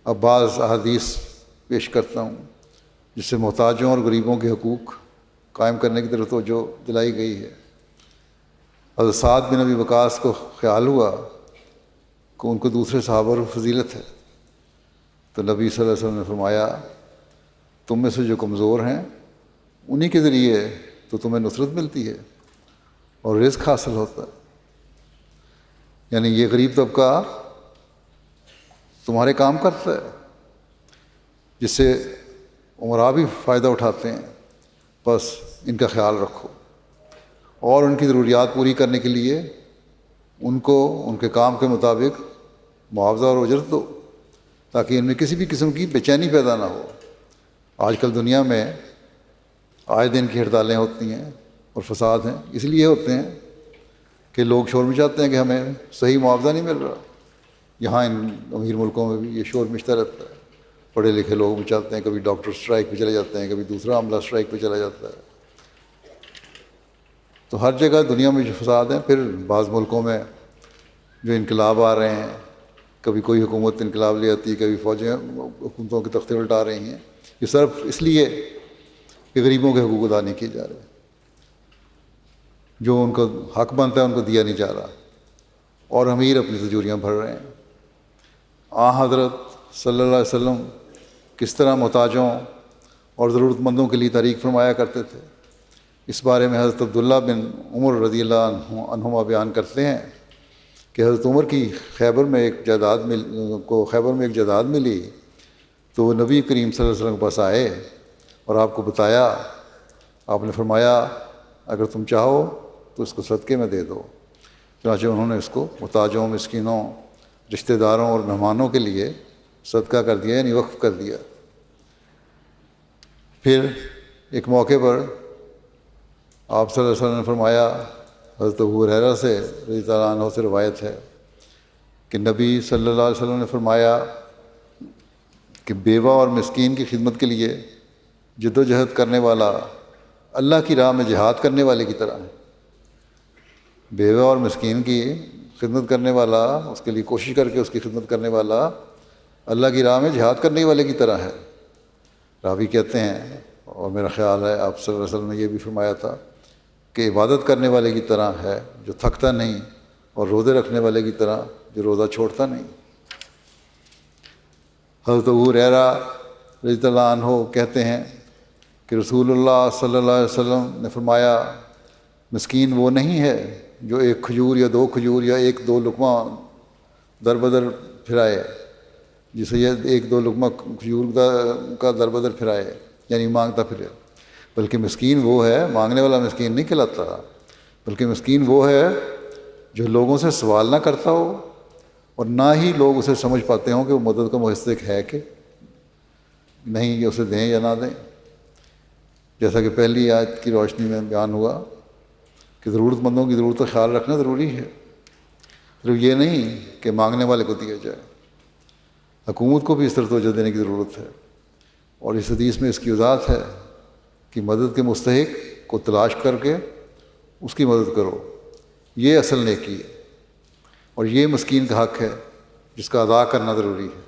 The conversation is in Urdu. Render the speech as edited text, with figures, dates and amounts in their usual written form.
اب بعض احادیث پیش کرتا ہوں جس سے محتاجوں اور غریبوں کے حقوق قائم کرنے کی طرف توجہ دلائی گئی ہے۔ حضرت سعد بن ابی وقاص کو خیال ہوا کہ ان کو دوسرے صحابہ پر فضیلت ہے، تو نبی صلی اللہ علیہ وسلم نے فرمایا تم میں سے جو کمزور ہیں انہی کے ذریعے تو تمہیں نصرت ملتی ہے اور رزق حاصل ہوتا ہے، یعنی یہ غریب طبقہ تمہارے کام کرتا ہے جس سے عمراء بھی فائدہ اٹھاتے ہیں، بس ان کا خیال رکھو اور ان کی ضروریات پوری کرنے کے لیے ان کو ان کے کام کے مطابق معاوضہ اور اجرت دو تاکہ ان میں کسی بھی قسم کی بے چینی پیدا نہ ہو۔ آج کل دنیا میں آئے دن کی ہڑتالیں ہوتی ہیں اور فساد ہیں، اس لیے ہوتے ہیں کہ لوگ شور مچاتے ہیں کہ ہمیں صحیح معاوضہ نہیں مل رہا۔ یہاں ان امیر ملکوں میں بھی یہ شور مچتا رہتا ہے، پڑھے لکھے لوگ مچاتے ہیں، کبھی ڈاکٹر سٹرائک پہ چلے جاتے ہیں، کبھی دوسرا عملہ سٹرائک پہ چلا جاتا ہے۔ تو ہر جگہ دنیا میں جو فساد ہیں، پھر بعض ملکوں میں جو انقلاب آ رہے ہیں، کبھی کوئی حکومت انقلاب لے آتی ہے، کبھی فوجیں حکومتوں کے تختے الٹا رہی ہیں، یہ صرف اس لیے کہ غریبوں کے حقوق ادا نہیں کیے جا رہے، جو ان کو حق بنتا ہے ان کو دیا نہیں جا رہا، اور امیر اپنی تجوریاں بھر رہے ہیں۔ حضرت صلی اللہ علیہ وسلم کس طرح محتاجوں اور ضرورت مندوں کے لیے تحریک فرمایا کرتے تھے، اس بارے میں حضرت عبداللہ بن عمر رضی اللہ عنہما بیان کرتے ہیں کہ حضرت عمر کی خیبر میں ایک جائیداد ملی تو وہ نبی کریم صلی اللہ علیہ وسلم کے پاس آئے اور آپ کو بتایا، آپ نے فرمایا اگر تم چاہو تو اس کو صدقے میں دے دو۔ چنانچہ انہوں نے اس کو محتاجوں، مسکینوں، رشتہ داروں اور مہمانوں کے لیے صدقہ کر دیا، یعنی وقف کر دیا۔ پھر ایک موقع پر آپ صلی اللہ علیہ وسلم نے فرمایا، حضرت ابو ہریرہ سے رضی اللہ عنہ سے روایت ہے کہ نبی صلی اللہ علیہ وسلم نے فرمایا کہ بیوہ اور مسکین کی خدمت کے لیے جد و جہد کرنے والا اللہ کی راہ میں جہاد کرنے والے کی طرح ہے۔ بیوہ اور مسکین کی خدمت کرنے والا، اس کے لیے کوشش کر کے اس کی خدمت کرنے والا اللہ کی راہ میں جہاد کرنے والے کی طرح ہے۔ راوی کہتے ہیں، اور میرا خیال ہے آپ صلی اللہ علیہ وسلم نے یہ بھی فرمایا تھا کہ عبادت کرنے والے کی طرح ہے جو تھکتا نہیں، اور روزے رکھنے والے کی طرح جو روزہ چھوڑتا نہیں۔ حضرت ابو ہریرہ رضی اللہ عنہ کہتے ہیں کہ رسول اللہ صلی اللہ علیہ وسلم نے فرمایا مسکین وہ نہیں ہے جو ایک کھجور یا دو کھجور یا ایک دو لقمہ در بدر پھرائے، جسے یہ ایک دو لقمہ کھجور کا در بدر پھرائے، یعنی مانگتا پھرے، بلکہ مسکین وہ ہے، مانگنے والا مسکین نہیں کہلاتا، بلکہ مسکین وہ ہے جو لوگوں سے سوال نہ کرتا ہو اور نہ ہی لوگ اسے سمجھ پاتے ہوں کہ وہ مدد کا مستحق ہے کہ نہیں، یہ اسے دیں یا نہ دیں۔ جیسا کہ پہلی آیت کی روشنی میں بیان ہوا کہ ضرورت مندوں کی ضرورت کا خیال رکھنا ضروری ہے، صرف یہ نہیں کہ مانگنے والے کو دیا جائے۔ حکومت کو بھی اس طرح توجہ دینے کی ضرورت ہے، اور اس حدیث میں اس کی وضاحت ہے کہ مدد کے مستحق کو تلاش کر کے اس کی مدد کرو، یہ اصل نیکی ہے، اور یہ مسکین کا حق ہے جس کا ادا کرنا ضروری ہے۔